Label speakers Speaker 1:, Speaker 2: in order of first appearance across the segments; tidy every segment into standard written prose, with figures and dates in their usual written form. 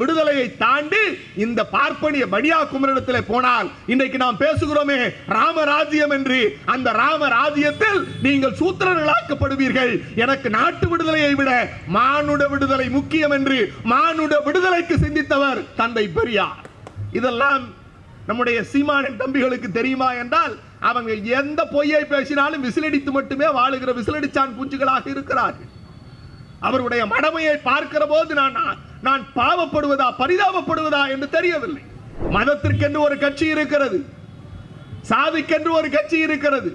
Speaker 1: விடுதலையை தாண்டி இந்த பார்ப்பனிய பனியா குமரனிடத்தில் போனால் இன்றைக்கு நாம் பேசுகிறோமே ராமராஜ்யம் என்று, அந்த ராமராஜ்யத்தில் நீங்கள் சூத்திரர்களாக்கப்படுவீர்கள். எனக்கு நாட்டு விடுதலையை விட மானுட விடுதலை முக்கியம் என்று மானுட விடுதலைக்கு சிந்தித்தவர் தந்தை பெரியார். இதெல்லாம் நம்முடைய சீமானின் தம்பிகளுக்கு தெரியுமா என்றால், அவங்க எந்த பொய்யை பேசினாலும் விசிலடித்து மட்டுமே வாழுகிற விசிலடிச்சான் குஞ்சுகளாக இருக்கிறார்கள். அவருடைய மடமையை பார்க்கிற போது நான் பாவப்படுவதா பரிதாபப்படுவதா என்று தெரியவில்லை. மதத்திற்கென்று ஒரு கட்சி இருக்கிறது, சாதிக்கென்று ஒரு கட்சி இருக்கிறது.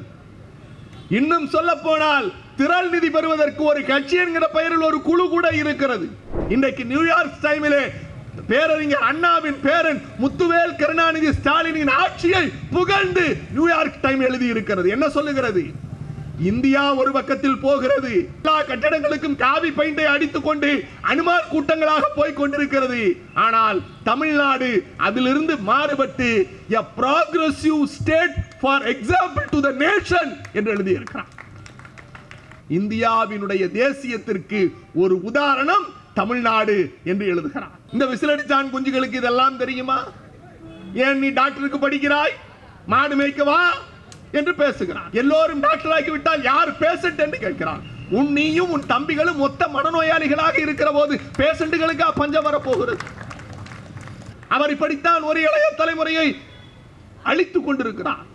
Speaker 1: இன்னும் சொல்ல போனால் திரள் நிதி பெறுவதற்கு ஒரு கட்சி என்கிற பெயரில் ஒரு குழு கூட இருக்கிறது. இன்றைக்கு நியூயார்க் டைமிலே பேரறிஞர் அண்ணாவின் பேரன் முத்துவேல் கருணாநிதி ஸ்டாலினின் ஆட்சியை புகழ்ந்து நியூயார்க் டைம் எழுதி இருக்கிறது. என்ன சொல்லுகிறது? இந்தியா ஒரு பக்கத்தில் போகிறது, எல்லா கட்டடங்களுக்கும் காவி பெயிண்டை அடித்துக் கொண்டு அனுமார் கூட்டங்களாக போய் கொண்டிருக்கிறது. ஆனால் தமிழ்நாடு அதிலிருந்து மாறுபட்டு a progressive state for example to the nation என்று எழுதியிருக்கிறார். இந்தியாவினுடைய தேசியத்திற்கு ஒரு உதாரணம் தமிழ்நாடு என்று எழுதுகிறார். இந்த விசிலடிச்சான் குஞ்சுகளுக்கு இதெல்லாம் தெரியுமா? ஏன் நீ டாக்டருக்கு படிக்கிறாய், மாடு மேய்க்கவா என்று பேசுகிறார். எல்லோரும் டாக்டர் ஆகிவிட்டால் யார் பேஷண்ட் என்று கேட்கிறார். நீயும் உன் தம்பிகளும் மொத்த மனநோயாளிகளாக இருக்கிற போது பேஷண்ட்டுகளுக்கு பஞ்சம் வரப்போகிறது. அவர் இப்படித்தான் ஒரு இளைய தலைமுறையை அழித்துக் கொண்டிருக்கிறார்.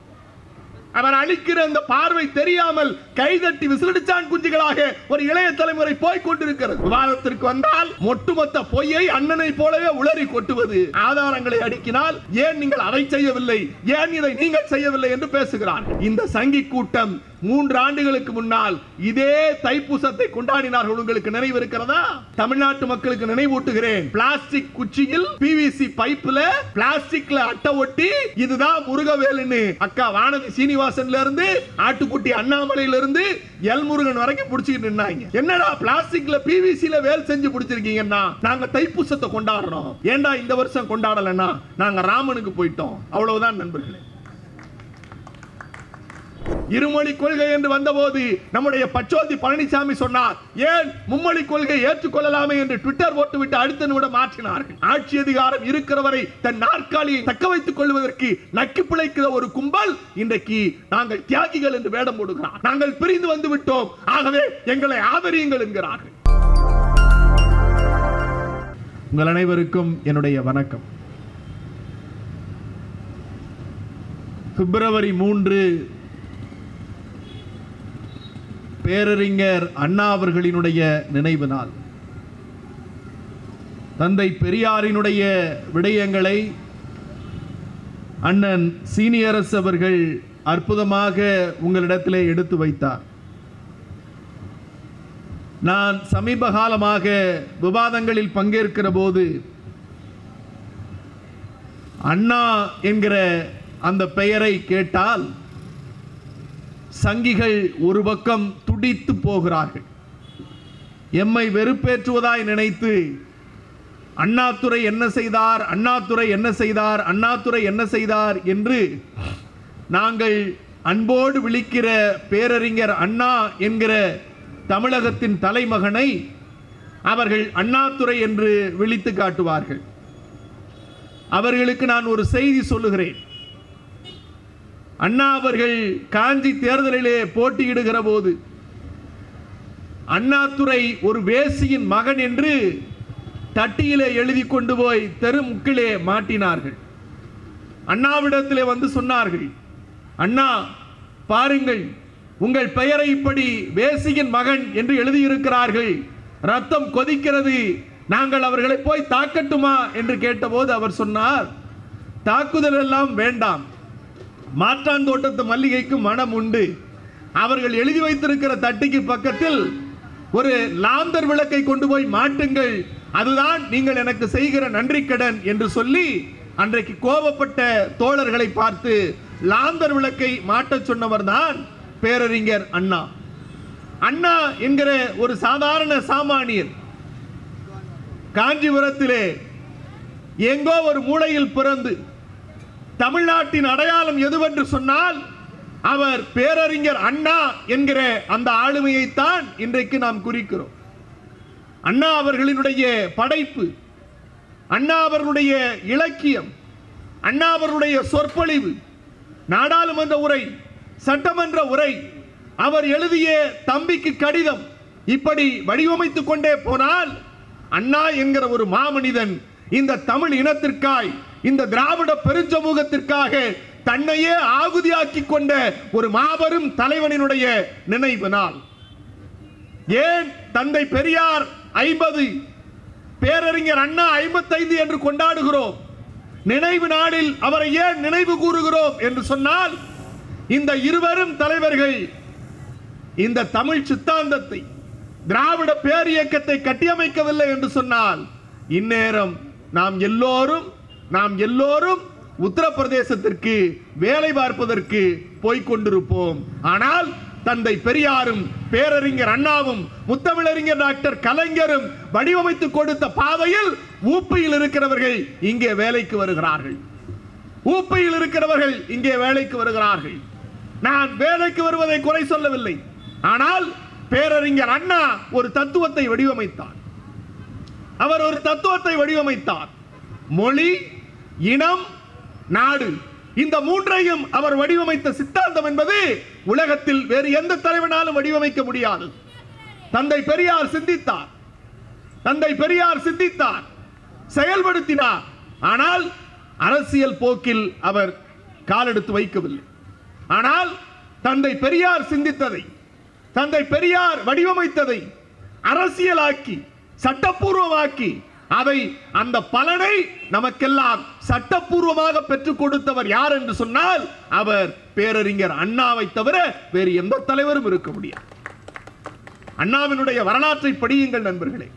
Speaker 1: அவர் அழிக்கிற அந்த பார்வை தெரியாமல் கைதட்டி விசிலடிச்சான் குஞ்சுகளாக ஒரு இளைய தலைமுறை போய் கொண்டிருக்கிறது. விவாதத்திற்கு வந்தால் ஒட்டுமொத்த பொய்யை அண்ணனை போலவே உளறி கொட்டுவது, ஆதாரங்களை அடுக்கினால் ஏன் நீங்கள் அதை செய்யவில்லை, ஏன் இதை நீங்கள் செய்யவில்லை என்று பேசுகிறார். இந்த சங்கி கூட்டம் 3 ஆண்டுகளுக்கு முன்னால் இதே தைப்பூசத்தை கொண்டாடினார்கள். உங்களுக்கு நினைவு இருக்கிறதா? தமிழ்நாட்டு மக்களுக்கு நினைவூட்டுகிறேன். பிளாஸ்டிக் குச்சியில் பிவிசி பைப்ல பிளாஸ்டிக்ல அட்டை ஒட்டி இதுதான் முருகவேலுன்னு அக்கா வானதி சீனிவாசன்ல இருந்து ஆட்டுக்குட்டி அண்ணாமலையில இருந்து எல் முருகன் வரைக்கும் பிடிச்சிட்டு நின்னாங்க. என்னடா பிளாஸ்டிக்ல பிவிசில வேல் செஞ்சு பிடிச்சிருக்கீங்கன்னா, நாங்க தைப்பூசத்தை கொண்டாடுறோம். ஏண்டா இந்த வருஷம் கொண்டாடலன்னா நாங்க ராமனுக்கு போயிட்டோம். அவ்வளவுதான் நண்பர்களே. இருமொழி கொள்கை என்று வந்தபோது நம்முடைய பச்சோதி பழனிசாமி சொன்னார், ஏன் மும்மொழி கொள்கை ஏற்றுக்கொள்ளலாமே என்று ட்விட்டர் போட்டுவிட்டு அடுத்த நிமிடம் மாற்றினார்கள். ஆட்சி அதிகாரம் இருக்கிறவரை தன் நாற்காலியை தக்க வைத்துக் கொள்வதற்கு நக்கி பிழைக்கிற ஒரு கும்பல் இன்றைக்கு நாங்கள் தியாகிகள் என்று வேடம் போடுகிறார். நாங்கள் பிரிந்து வந்து விட்டோம், ஆகவே எங்களை ஆதரியுங்கள் என்கிறார்கள். உங்கள் அனைவருக்கும் என்னுடைய வணக்கம். பிப்ரவரி 3 பேரறிஞர் அண்ணா அவர்களினுடைய நினைவு நாள். தந்தை பெரியாரினுடைய விடயங்களை அண்ணன் சீனியரசு அவர்கள் அற்புதமாக உங்களிடத்திலே எடுத்து வைத்தார். நான் சமீப காலமாக விவாதங்களில் பங்கேற்கிற போது அண்ணா என்கிற அந்த பெயரை கேட்டால் சங்கிகள் ஒரு பக்கம் துடித்து போகிறார்கள். எம்மை வெறுப்பேற்றுவதாய் நினைத்து அண்ணாதுரை என்ன செய்தார், அண்ணாதுரை என்ன செய்தார், அண்ணாதுரை என்ன செய்தார் என்று நாங்கள் அன்போடு விழிக்கிற பேரறிஞர் அண்ணா என்கிற தமிழகத்தின் தலைமகனை அவர்கள் அண்ணாதுரை என்று விழித்து காட்டுவார்கள். அவர்களுக்கு நான் ஒரு செய்தி சொல்லுகிறேன். அண்ணா அவர்கள் காஞ்சி தேர்தலிலே போட்டியிடுகிற போது அண்ணாதுரை ஒரு வேசியின் மகன் என்று தட்டியிலே எழுதி கொண்டு போய் தெருமுக்கிலே மாட்டினார்கள். அண்ணாவிடத்திலே வந்து சொன்னார்கள், அண்ணா பாருங்கள், உங்கள் பெயரை இப்படி வேசியின் மகன் என்று எழுதியிருக்கிறார்கள், ரத்தம் கொதிக்கிறது, நாங்கள் அவர்களை போய் தாக்கட்டுமா என்று கேட்டபோது அவர் சொன்னார், தாக்குதல் எல்லாம் வேண்டாம், மாற்றான் தோட்டத்து மல்லிகைக்கு மனம் உண்டு. அவர்கள் எழுதி வைத்திருக்கிற தட்டிக்கு பக்கத்தில் ஒரு லாந்தர் விளக்கை கொண்டு போய் மாட்டுங்கள், அதுதான் நீங்கள் எனக்கு செய்கிற நன்றி கடன் என்று சொல்லி அன்றைக்கு கோபப்பட்ட தோழர்களை பார்த்து லாந்தர் விளக்கை மாட்டச் சொன்னவர் தான் பேரறிஞர் அண்ணா. அண்ணா என்கிற ஒரு சாதாரண சாமானியர் காஞ்சிபுரத்திலே எங்கோ ஒரு மூலையில் பிறந்து தமிழ்நாட்டின் அடையாளம் எதுவென்று சொன்னால் அவர் பேரறிஞர் அண்ணா என்கிற அந்த ஆளுமையைத்தான் இன்றைக்கு நாம் குறிக்கிறோம். அண்ணா அவர்களினுடைய படைப்பு அண்ணா அவர்களுடைய இலக்கியம், அண்ணா அவர்களுடைய சொற்பொழிவு, நாடாளுமன்ற உரை, சட்டமன்ற உரை, அவர் எழுதிய தம்பிக்கு கடிதம், இப்படி வடிவமைத்துக் கொண்டே போனால் அண்ணா என்கிற ஒரு மாமனிதன் இந்த தமிழ் இனத்திற்காய், இந்த திராவிட பெருஞ்சமூகத்திற்காக தன்னையே ஆகுதியாக்கி கொண்ட ஒரு மாபெரும் தலைவனினுடைய நினைவு நாள். ஏன் தந்தை பெரியார் 50, பேரறிஞர் அண்ணா 55 என்று கொண்டாடுகிறோம்? நினைவு நாளில் அவரை ஏன் நினைவு கூறுகிறோம் என்று சொன்னால், இந்த இருவரும் தலைவர்கள் இந்த தமிழ் சித்தாந்தத்தை, திராவிட பேரியக்கத்தை கட்டியமைக்கவில்லை என்று சொன்னால் இந்நேரம் நாம் எல்லோரும் உத்தரப்பிரதேசத்திற்கு வேலை பார்ப்பதற்கு போய்கொண்டிருப்போம். ஆனால் தந்தை பெரியாரும் பேரறிஞர் அண்ணாவும் முத்தமிழறிஞர் டாக்டர் கலைஞரும் வடிவமைத்து கொடுத்த பாதையில் ஊப்பியில் இருக்கிறவர்கள் இங்கே வேலைக்கு வருகிறார்கள். ஊப்பியில் இருக்கிறவர்கள் இங்கே வேலைக்கு வருகிறார்கள். நான் வேலைக்கு வருவதை குறை சொல்லவில்லை. ஆனால் பேரறிஞர் அண்ணா ஒரு தத்துவத்தை வடிவமைத்தார். அவர் ஒரு தத்துவத்தை வடிவமைத்தார். மொழி, இனம், நாடு, இந்த மூன்றையும் அவர் வடிவமைத்த சித்தாந்தம் என்பது உலகத்தில் வேறு எந்த தலைவனாலும் வடிவமைக்க முடியாது. தந்தை பெரியார் சிந்தித்தார், செயல்படுத்தினார். ஆனால் அரசியல் போக்கில் அவர் காலெடுத்து வைக்கவில்லை. ஆனால் தந்தை பெரியார் சிந்தித்ததை, தந்தை பெரியார் வடிவமைத்ததை அரசியலாக்கி, சட்டப்பூர்வமாக்கி, அதை, அந்த பலனை நமக்கெல்லாம் சட்டப்பூர்வமாக பெற்றுக் கொடுத்தவர் யார் என்று சொன்னால் அவர் பேரறிஞர் அண்ணாவை தவிர வேறு எந்த தலைவரும் இருக்க முடியாது. அண்ணாவினுடைய வரலாற்றை படியுங்கள் நண்பர்களே.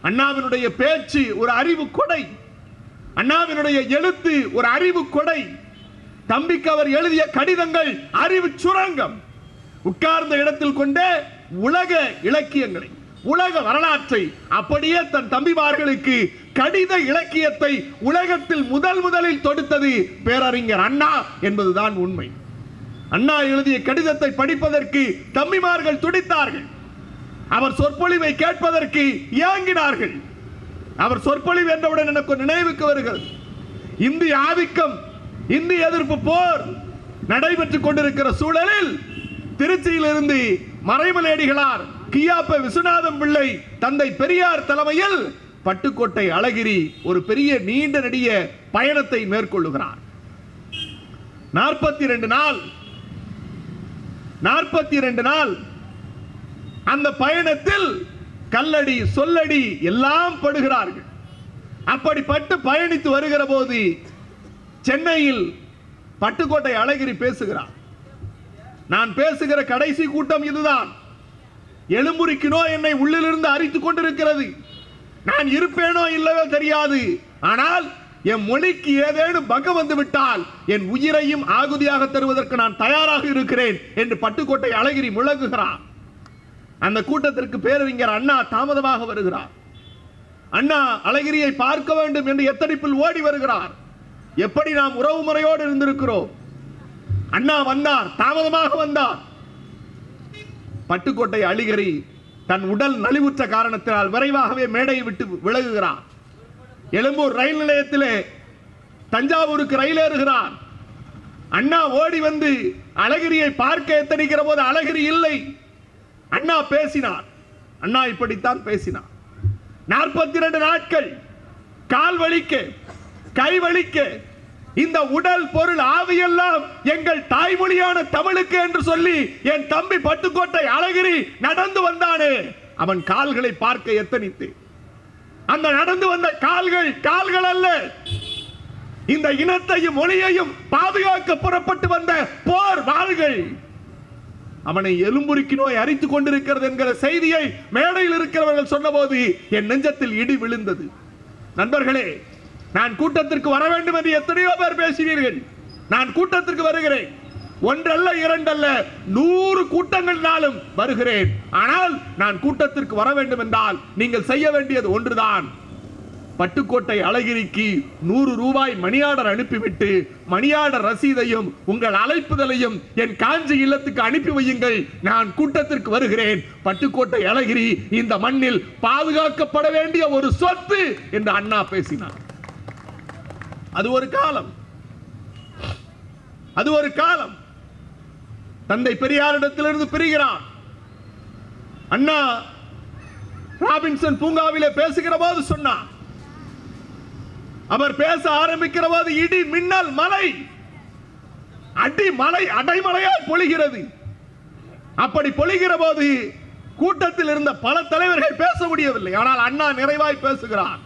Speaker 1: அண்ணாவினுடைய பேச்சு ஒரு அறிவு கொடை, அண்ணாவினுடைய எழுத்து ஒரு அறிவு கொடை, தம்பிக்கு அவர் எழுதிய கடிதங்கள் அறிவு சுரங்கம். உட்கார்ந்த இடத்தில் கொண்டே உலக இலக்கியங்களை, உலக வரலாற்றை அப்படியே தன் தம்பிமார்களுக்கு கடித இலக்கியத்தை உலகத்தில் முதலில் தொடுத்தது பேரறிஞர் அண்ணா என்பதுதான் உண்மை. அண்ணா எழுதிய கடிதத்தை படிப்பதற்கு தம்பிமார்கள் துடித்தார்கள். அவர் சொற்பொழிவை கேட்பதற்கு ஏங்கினார்கள். அவர் சொற்பொழிவு என்றவுடன் எனக்கு நினைவுக்கு வருகிறது, இந்திய ஆதிக்கம், இந்திய எதிர்ப்பு போர் நடைபெற்றுக் கொண்டிருக்கிற சூழலில் திருச்சியிலிருந்து மறைமலையடிகளார், கியாப்ப விஸ்வநாதம் பிள்ளை, தந்தை பெரியார் தலைமையில் பட்டுக்கோட்டை அழகிரி ஒரு பெரிய நீண்ட நெடிய பயணத்தை மேற்கொள்ளுகிறார். 42 நாள் அந்த பயணத்தில் கல்லடி, சொல்லடி எல்லாம் படுகிறார்கள். அப்படிப்பட்டு பயணித்து வருகிற போது சென்னையில் பட்டுக்கோட்டை அழகிரி பேசுகிறார். நான் பேசுகிற கடைசி கூட்டம் இதுதான். எலும்புரிக்கு நோய் என்னை உள்ளிலிருந்து அரித்துக் கொண்டிருக்கிறது. நான் இருப்பேனோ இல்லவோ தெரியாது. ஆனால் என் மொழிக்கு ஏதேனும் பங்கம் வந்து விட்டால் என் உயிரையும் ஆகுதியாக தருவதற்கு நான் தயாராக இருக்கிறேன் என்று பட்டுக்கோட்டை அழகிரி முழங்குகிறார். அந்த கூட்டத்திற்கு பேரறிஞர் அண்ணா தாமதமாக வருகிறார். அண்ணா அழகிரியை பார்க்க வேண்டும் என்று எத்தனிப்பில் ஓடி வருகிறார். எப்படி நாம் உறவு முறையோடு இருந்திருக்கிறோம். அண்ணா வந்தார், தாமதமாக வந்தார். பட்டுக்கோட்டை அழகிரி தன் உடல் நலிவுற்ற காரணத்தினால் விரைவாகவே மேடையை விட்டு விலகுகிறார். எழும்பூர் ரயில் நிலையத்திலே தஞ்சாவூருக்கு ரயில் ஏறுகிறார். அண்ணா ஓடி வந்து அழகிரியை பார்க்க எத்தனிக்கிற போது அழகிரி இல்லை. அண்ணா பேசினார். அண்ணா இப்படித்தான் பேசினார். 42 நாட்கள் கால் வலிக்க, கை வலிக்க, இந்த உடல் பொருள் ஆவியெல்லாம் எங்கள் தாய்மொழியான தமிழுக்கு என்று சொல்லி என் தம்பி பட்டுக்கோட்டை அழகிரி நடந்து வந்தானே, அவன் கால்களை பார்க்க எத்தனித்து, அந்த நடந்து வந்த கால்கள் அல்ல, இந்த இனத்தையும் மொழியையும் பாதுகாக்க புறப்பட்டு வந்த போர் வாள்கள் அவனை எலும்புரிக்கு நோய் அரித்துக் கொண்டிருக்கிறது என்கிற செய்தியை மேடையில் இருக்கிறவர்கள் சொன்னபோது என் நெஞ்சத்தில் இடி விழுந்தது. நண்பர்களே, நான் கூட்டத்திற்கு வர வேண்டும் என்று எத்தனையோ பேர் பேசினீர்கள். நான் கூட்டத்திற்கு வருகிறேன். ஒன்றல்ல, இரண்டல்ல, 100 கூட்டங்கள்னாலும் வருகிறேன். ஆனால் நான் கூட்டத்திற்கு வர வேண்டும் என்றால் நீங்கள் செய்ய வேண்டியது ஒன்றுதான். பட்டுக்கோட்டை அழகிரிக்கு 100 ரூபாய் மணியாடர் அனுப்பிவிட்டு மணியாடர் ரசீதையும் உங்கள் அழைப்புதலையும் என் காஞ்சி இல்லத்துக்கு அனுப்பி வையுங்கள், நான் கூட்டத்திற்கு வருகிறேன். பட்டுக்கோட்டை அழகிரி இந்த மண்ணில் பாதுகாக்கப்பட வேண்டிய ஒரு சொத்து என்று அண்ணா பேசினார். அது ஒரு காலம், அது ஒரு காலம். தந்தை பெரியாரிடத்திலிருந்து பிரிகிறார். அண்ணா ராபின்சன் பூங்காவிலே பேசுகிற போது சொன்னார், அவர் பேச ஆரம்பிக்கிற போது இடி மின்னல் மலை அடைமழையாய் பொழிகிறது. அப்படி பொழிகிற போது கூட்டத்தில் இருந்த பல தலைவர்கள் பேச முடியவில்லை. ஆனால் அண்ணா நிறைவாய் பேசுகிறார்.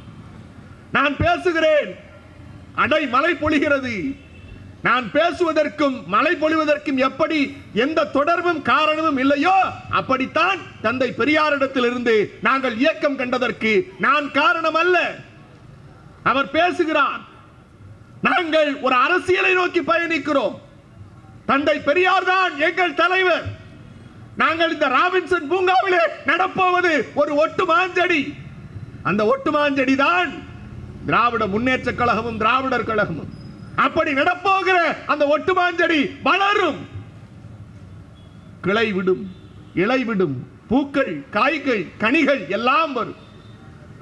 Speaker 1: நான் பேசுகிறேன், அடைமழை பொழிகிறது. நான் பேசுவதற்கும் மழை பொழிவதற்கும் எப்படி எந்த தொடர்பும் காரணமும் இல்லையோ அப்படித்தான் தந்தை பெரியாரிடத்திலிருந்து நாங்கள் இயக்கம் கண்டதற்கு நான் காரணம் அல்ல. அவர் பேசுகிறார், நாங்கள் ஒரு அரசியலை நோக்கி பயணிக்கிறோம். தந்தை பெரியார் தான் எங்கள் தலைவர். நாங்கள் இந்த ராபின்சன் பூங்காவிலே நடப்போவது ஒரு ஒட்டு மாஞ்செடி. அந்த ஒட்டு மாஞ்செடி தான் திராவிட முன்னேற்ற கழகமும் திராவிடர் கழகமும். அப்படி நடப்போகிற அந்த ஒட்டு மாஞ்செடி வளரும், கிளை விடும், இலை விடும், பூக்கள், காய்கள், கனிகள் எல்லாம் வரும்.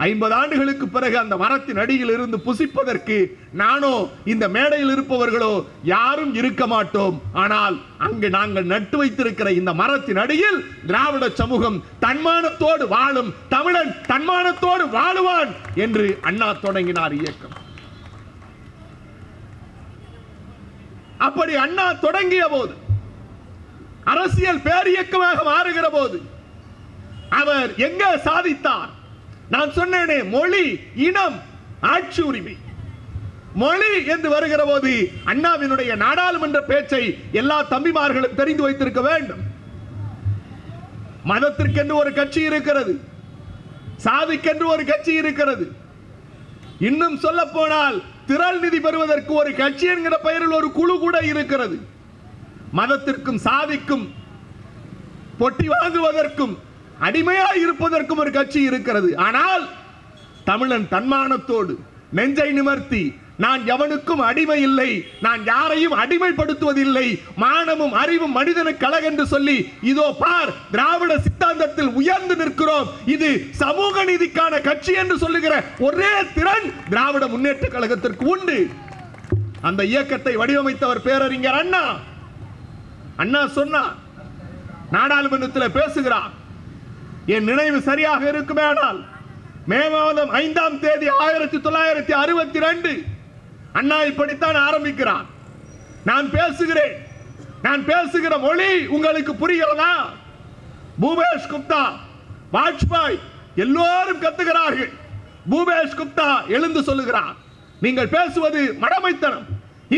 Speaker 1: 50 ஆண்டுகளுக்கு பிறகு அந்த மரத்தின் அடியில் இருந்து புசிப்பதற்கு நானோ இந்த மேடையில் இருப்பவர்களோ யாரும் இருக்க மாட்டோம். ஆனால் அங்கு நாங்கள் நட்டு வைத்திருக்கிற இந்த மரத்தின் அடியில் திராவிட சமூகம் தன்மானத்தோடு வாழும், தமிழன் தன்மானத்தோடு வாழுவான் என்று அண்ணா தொடங்கினார் இயக்கம். அப்படி அண்ணா தொடங்கிய போது, அரசியல் பேரியக்கமாக மாறுகிற போது அவர் எங்கே சாதித்தார்? நான் சொன்னேனே, மொழி, இனம், ஆட்சி உரிமை. மொழி என்று வருகிற போது அண்ணாவினுடைய நாடாளுமன்ற பேச்சை எல்லா தம்பிமார்களும் தெரிந்து வைத்திருக்க வேண்டும். மதத்திற்கென்று ஒரு கட்சி இருக்கிறது, சாதிக்கென்று ஒரு கட்சி இருக்கிறது. இன்னும் சொல்ல போனால் திரள் நிதி பெறுவதற்கு ஒரு கட்சி என்கிற பெயரில் ஒரு குழு கூட இருக்கிறது. மதத்திற்கும் சாதிக்கும் பொட்டி வாங்குவதற்கும் அடிமையாய் இருப்பதற்கும் ஒரு கட்சி இருக்கிறது. ஆனால் தமிழன் தன்மானத்தோடு நெஞ்சை நிமர்த்தி, நான் எவனுக்கும் அடிமை இல்லை, நான் யாரையும் அடிமைப்படுத்துவதில்லை, மானமும் அறிவும் மனிதனுக்கு அழகென்று சொல்லி இதோ பார் திராவிட சித்தாந்தத்தில் உயர்ந்து நிற்கிறோம், இது சமூக நீதிக்கான கட்சி என்று சொல்லுகிற ஒரே திறன் திராவிட முன்னேற்ற கழகத்திற்கு உண்டு. அந்த இயக்கத்தை வடிவமைத்தவர் பேரறிஞர் அண்ணா. அண்ணா சொன்னார், நாடாளுமன்றத்தில் பேசுகிறார். என் நினைவு சரியாக இருக்குமேனால் மே மாதம் 5ஆம் தேதி 1962 அண்ணா இப்படித்தான் ஆரம்பிக்கிறார். நான் பேசுகிறேன், நான் பேசுகிற மொழி உங்களுக்கு புரிகிறதா? பூபேஷ் குப்தா, வாஜ்பாய் எல்லோரும் கத்துகிறார்கள். பூபேஷ் குப்தா எழுந்து சொல்லுகிறார், நீங்கள் பேசுவது மடமைத்தனம்.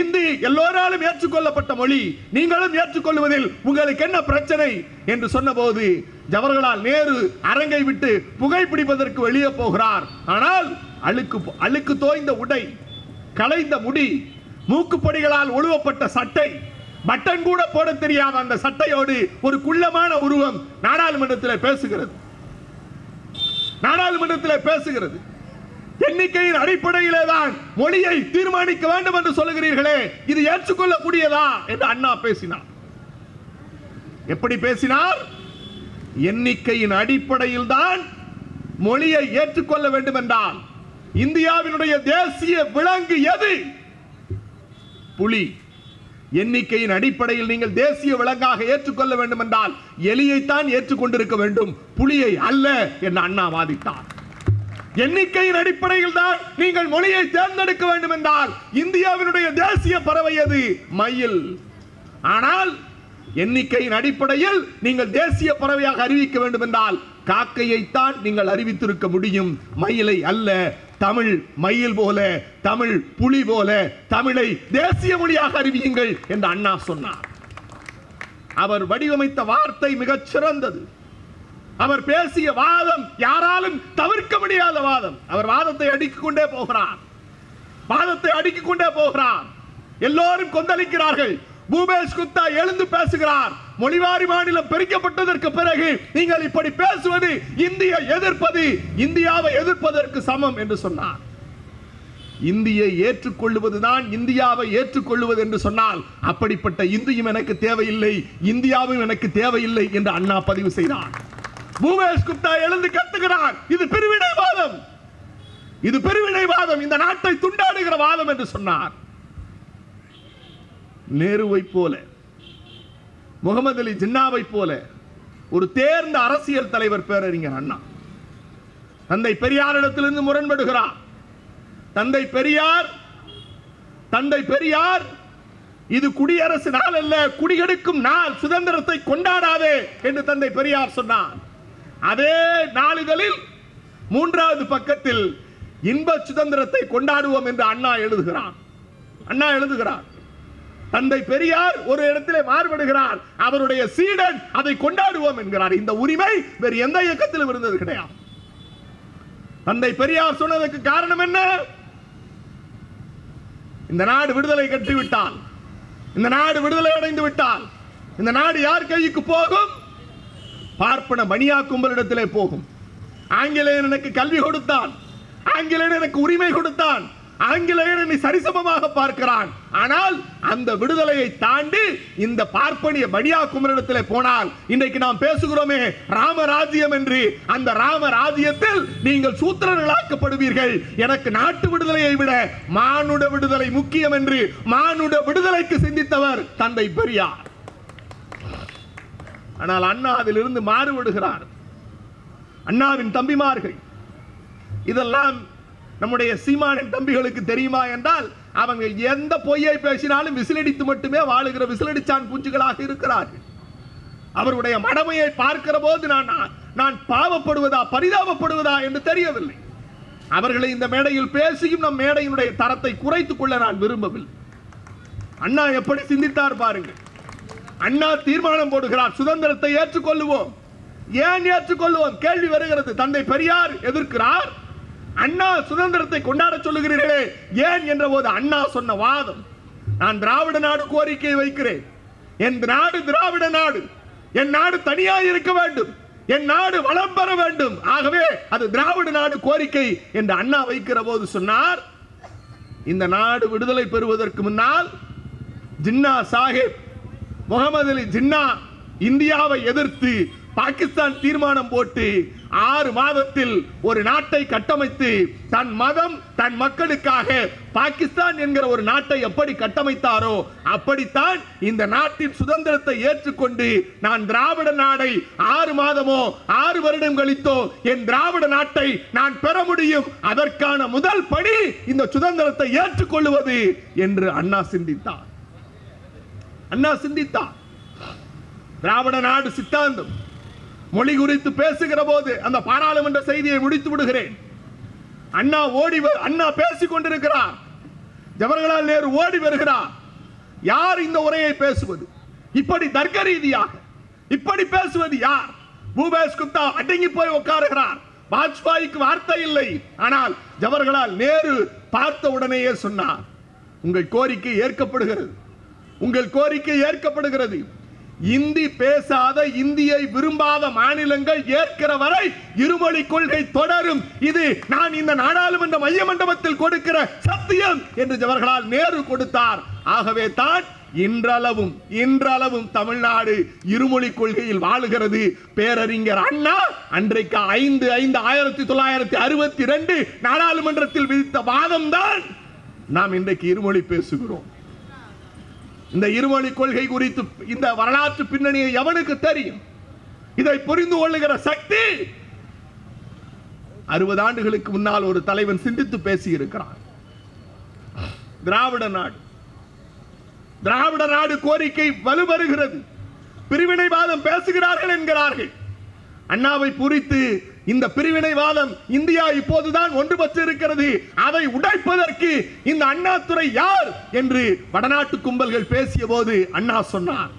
Speaker 1: இந்தி எல்லோராலும் ஏற்றுக்கொள்ளப்பட்ட மொழி, நீங்களும் ஏற்றுக்கொள்வதில் உங்களுக்கு என்ன பிரச்சனை என்று சொன்னபோது ஜவஹர்லால் நேரு அரங்கை விட்டு புகைப்பிடிப்பதற்கு வெளியே போகிறார். ஆனால் அழுக்கு தோய்ந்த உடை, களைந்த முடி, மூக்குப்படிகளால் ஒழுவப்பட்ட சட்டை, பட்டன் கூட போட தெரியாத அந்த சட்டையோடு ஒரு குள்ளமான உருவம் நாடாளுமன்றத்தில் பேசுகிறது. நாடாளுமன்றத்தில் பேசுகிறது. எண்ணிக்கையின் அடிப்படையிலே தான் மொழியை தீர்மானிக்க வேண்டும் என்று சொல்லுகிறீர்களே, இது ஏற்றுக்கொள்ளக்கூடியதா என்று அண்ணா பேசினார். எப்படி பேசினார்? எண்ணிக்கையின் அடிப்படையில் தான் மொழியை ஏற்றுக்கொள்ள வேண்டும் என்றால் இந்தியாவினுடைய தேசிய விலங்கு எது? புலி. எண்ணிக்கையின் அடிப்படையில் நீங்கள் தேசிய விலங்காக ஏற்றுக்கொள்ள வேண்டும் என்றால் எலியைத்தான் ஏற்றுக்கொண்டிருக்க வேண்டும், புலியை அல்ல என்று அண்ணா வாதிட்டார். எண்ணிக்கையின் அடிப்படையில் தான் நீங்கள் மொழியை தேர்ந்தெடுக்க வேண்டும் என்றால் இந்தியாவினுடைய தேசிய பறவை எது? மயில். ஆனால் எண்ணிக்கையின் அடிப்படையில் நீங்கள் தேசிய பறவையாக அறிவிக்க வேண்டும் என்றால் காக்கையைத்தான் நீங்கள் அறிவித்திருக்க முடியும், மயிலை அல்ல. தமிழ் மயில் போல, தமிழ் புலி போல தமிழை தேசிய மொழியாக அறிவியுங்கள் என்று அண்ணா சொன்னார். அவர் வடிவமைத்த வார்த்தை மிகச் சிறந்தது. அவர் பேசிய வாதம் யாராலும் தவிர்க்க முடியாத வாதம். அவர் வாதத்தை அடுக்கிக் கொண்டே போகிறார், வாதத்தை அடுக்கிக் கொண்டே போகிறார். எல்லோரும் கொந்தளிக்கிறார்கள். பூபேஷ் குப்தா எழுந்து பேசுகிறார், மொழிவாரி மாநிலம் பிரிக்கப்பட்டதற்கு பிறகு நீங்கள் இப்படி பேசுவது இந்திய எதிர்ப்பது, இந்தியாவை எதிர்ப்பதற்கு சமம் என்று சொன்னார். இந்தியை ஏற்றுக்கொள்வதுதான் இந்தியாவை ஏற்றுக்கொள்வது என்று சொன்னால் அப்படிப்பட்ட இந்தியும் எனக்கு தேவையில்லை, இந்தியாவும் எனக்கு தேவையில்லை என்று அண்ணா பதிவு செய்தார். பூமேஷ் குப்தா எழுந்து கத்துகிறார், இது பிரிவினைவாதம், இது பிரிவினைவாதம், இந்த நாட்டை துண்டாடுகிற வாதம் என்று சொன்னார். நேருவை போல, முகமது அலி ஜின்னாவை போல ஒரு தேர்ந்த அரசியல் தலைவர் பேரறிஞர் அண்ணா தந்தை பெரியாரிடத்திலிருந்து முரண்படுகிறார். தந்தை பெரியார் இது குடியரசு நாள் அல்ல, குடிகெடுக்கும் நாள், சுதந்திரத்தை கொண்டாடாதே என்று தந்தை பெரியார் சொன்னார். அதே நாளிதழில் 3வது பக்கத்தில் இன்ப சுதந்திரத்தை கொண்டாடுவோம் என்று அண்ணா எழுதுகிறார். தந்தை பெரியார் ஒரு இடத்திலே மாறுபடுகிறார், அவருடைய சீடன் அதை கொண்டாடுவோம் என்கிறார். இந்த உரிமை வேறு எந்த இயக்கத்திலும் இருந்தது கிடையாது. தந்தை பெரியார் சொன்னதற்கு காரணம் என்ன? இந்த நாடு விடுதலை கட்டிவிட்டால், இந்த நாடு விடுதலை அடைந்து விட்டால் இந்த நாடு யார் கைக்கு போகும்? பார்ப்பன மணியா கும்பலிடத்திலே போகும். ஆங்கிலேயன் எனக்கு கல்வி கொடுத்தான், ஆங்கிலேயன் எனக்கு உரிமை கொடுத்தான், ஆங்கிலேயன் என்னை சரிசமமாக பார்க்கிறான். ஆனால் அந்த விடுதலையை தாண்டி இந்த பார்ப்பனிய மணியா கும்பலிடத்திலே போனால் இன்றைக்கு நாம் பேசுகிறோமே ராமராஜ்யம் என்று, அந்த ராமராஜ்யத்தில் நீங்கள் சூத்திரர்களாக்கப்படுவீர்கள். எனக்கு நாட்டு விடுதலையை விட மானுட விடுதலை முக்கியம் என்று மானுட விடுதலைக்கு சிந்தித்தவர் தந்தை பெரியார். ஆனால் அண்ணா அதிலிருந்து மாறுபடுகிறார். அண்ணாவின் தம்பிமார்கள், இதெல்லாம் நம்முடைய சீமானின் தம்பிகளுக்கு தெரியுமா என்றால், அவங்க எந்த பொய்யை பேசினாலும் விசிலடித்து மட்டுமே வாழுகிற விசிலடிச்சான் குஞ்சுகளாக இருக்கிறார்கள். அவருடைய மடமையை பார்க்கிற போது நான் பாவப்படுவதா பரிதாபப்படுவதா என்று தெரியவில்லை. அவர்களை இந்த மேடையில் பேசியும் நம் மேடையினுடைய தரத்தை குறைத்துக் கொள்ள நான் விரும்பவில்லை. அண்ணா எப்படி சிந்தித்தார் பாருங்கள். அண்ணா தீர்மானம் போடுகிறார், சுதந்திரத்தை ஏற்றுக்கொள்ளுவோம். ஏன் ஏற்றுக்கொள்ளுவோம் கேள்வி வருகிறது. தந்தை பெரியார் எதிர்க்கிறார், அண்ணா சுதந்திரத்தை கொண்டாட சொல்லுகிறீர்களே ஏன் என்ற போது அண்ணா சொன்ன வாதம், நான் திராவிட நாடு கோரிக்கை வைக்கிறேன், என் நாடு திராவிட நாடு, என் நாடு தனியாக இருக்க வேண்டும், என் நாடு வளம் பெற வேண்டும், ஆகவே அது திராவிட நாடு கோரிக்கை என்று அண்ணா வைக்கிற போது சொன்னார், இந்த நாடு விடுதலை பெறுவதற்கு முன்னால் ஜின்னா சாஹிப் முகமது அலி ஜின்னா இந்தியாவை எதிர்த்து பாகிஸ்தான் தீர்மானம் போட்டு 6 மாதத்தில் ஒரு நாட்டை கட்டமைத்து தன் மதம் தன் மக்களுக்காக பாகிஸ்தான் என்கிற ஒரு நாட்டை எப்படி கட்டமைத்தாரோ அப்படித்தான் இந்த நாட்டின் சுதந்திரத்தை ஏற்றுக்கொண்டு நான் திராவிட நாடை 6 மாதமோ 6 வருடம் கழித்தோ என் திராவிட நாட்டை நான் பெற முடியும். அதற்கான முதல் படி இந்த சுதந்திரத்தை ஏற்றுக்கொள்வது என்று அண்ணா சிந்தித்தார். திராவிட நாடு சித்தாந்தம் மொழி குறித்து பேசுகிற போது அந்த பாராளுமன்ற செய்தியை முடித்து விடுகிறேன். அண்ணா பேசிக் கொண்டிருக்கிறார், ஜவஹர்லால் நேரு ஓடி வருகிறார். யார் இந்த உரையை பேசுவது? இப்படி தர்க்க ரீதியாக இப்படி பேசுவது யார்? பூமேஷ் குப்தா அடங்கி போய் உட்காருகிறார். வாஜ்பாய்க்கு வார்த்தை இல்லை. ஆனால் ஜவஹர்லால் நேரு பார்த்த உடனேயே சொன்னார், உங்கள் கோரிக்கை ஏற்கப்படுகிறது, உங்கள் கோரிக்கை ஏற்கப்படுகிறது. இந்தி பேசாத இந்தியை விரும்பாத மாநிலங்கள் ஏற்கிற வரை இருமொழி கொள்கை தொடரும். இது நான் இந்த நாடாளுமன்ற மைய மண்டபத்தில் கொடுக்கிற சத்தியம் என்று ஜவஹர்லால் நேரு கொடுத்தார். ஆகவே தான் இன்றளவும் தமிழ்நாடு இருமொழி கொள்கையில் வாழுகிறது. பேரறிஞர் அண்ணா அன்றைக்கு 1962 நாடாளுமன்றத்தில் விதித்த வாதம் தான் நாம் இன்றைக்கு இருமொழி பேசுகிறோம். இந்த இருமொழி கொள்கை குறித்து இந்த வரலாற்று பின்னணியை எவனுக்கு தெரியும்? இதை புரிந்து கொள்ளுகிற சக்தி 60 ஆண்டுகளுக்கு முன்னால் ஒரு தலைவன் சிந்தித்து பேசி இருக்கிறான். திராவிட நாடு கோரிக்கை வலுவருகிறது. பிரிவினைவாதம் பேசுகிறார்கள் என்கிறார்கள். அண்ணாவை குறித்து இந்த பிரிவினைவாதம் இந்தியா இப்போதுதான் ஒன்றுபட்டு இருக்கிறது, அதை உடைப்பதற்கு இந்த அண்ணாதுரை யார் என்று வடநாட்டு கும்பல்கள் பேசிய போது அண்ணா சொன்னார்,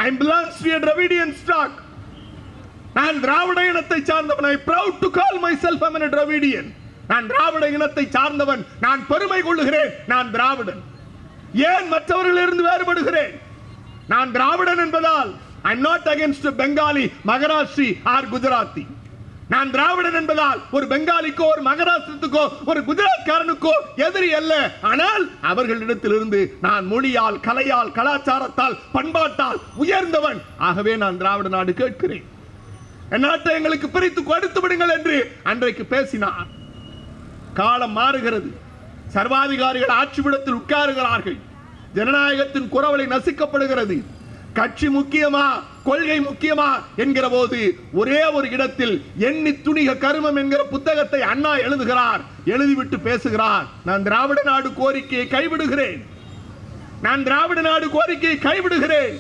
Speaker 1: I belong to a Dravidian stock. நான் திராவிட இனத்தை சார்ந்தவன். I proud to call myself a Dravidian. நான் திராவிட இனத்தை சார்ந்தவன், நான் பெருமை கொள்ளுகிறேன், நான் திராவிடன். ஏன் மற்றவர்களிலிருந்து வேறுபடுகிறேன்? நான் திராவிடன் என்பதால் I'm not against Bengali, Maharashtra or Gujarati. நான் திராவிடன் என்பதால் ஒரு பெங்காலிக்கோ ஒரு மகாராஷ்டிரத்துக்கோ ஒரு குஜராத்காரனுக்கோ எதிரி அல்ல. ஆனால் அவர்களிடத்திலிருந்து நான் மொழியால், கலையால், கலாச்சாரத்தால், பண்பாட்டால் உயர்ந்தவன். ஆகவே நான் திராவிட நாடு கேட்கிறேன். என் நாட்டை எங்களுக்கு பிரித்து கொடுத்து விடுங்கள் என்று அன்றைக்கு பேசினார். காலம் மாறுகிறது. சர்வாதிகாரிகள் ஆட்சிவிடத்தில் உட்காருகிறார்கள். ஜனநாயகத்தின் குரவலை நசுக்கப்படுகிறது. கட்சி முக்கியமா, கொள்கை முக்கியமா என்கிற போது ஒரே ஒரு இடத்தில் எண்ணி துணிக கருமம் என்கிற புத்தகத்தை அண்ணா எழுதுகிறார். எழுதிவிட்டு பேசுகிறார், நான் திராவிட நாடு கோரிக்கையை கைவிடுகிறேன், நான் திராவிட நாடு கோரிக்கையை கைவிடுகிறேன்.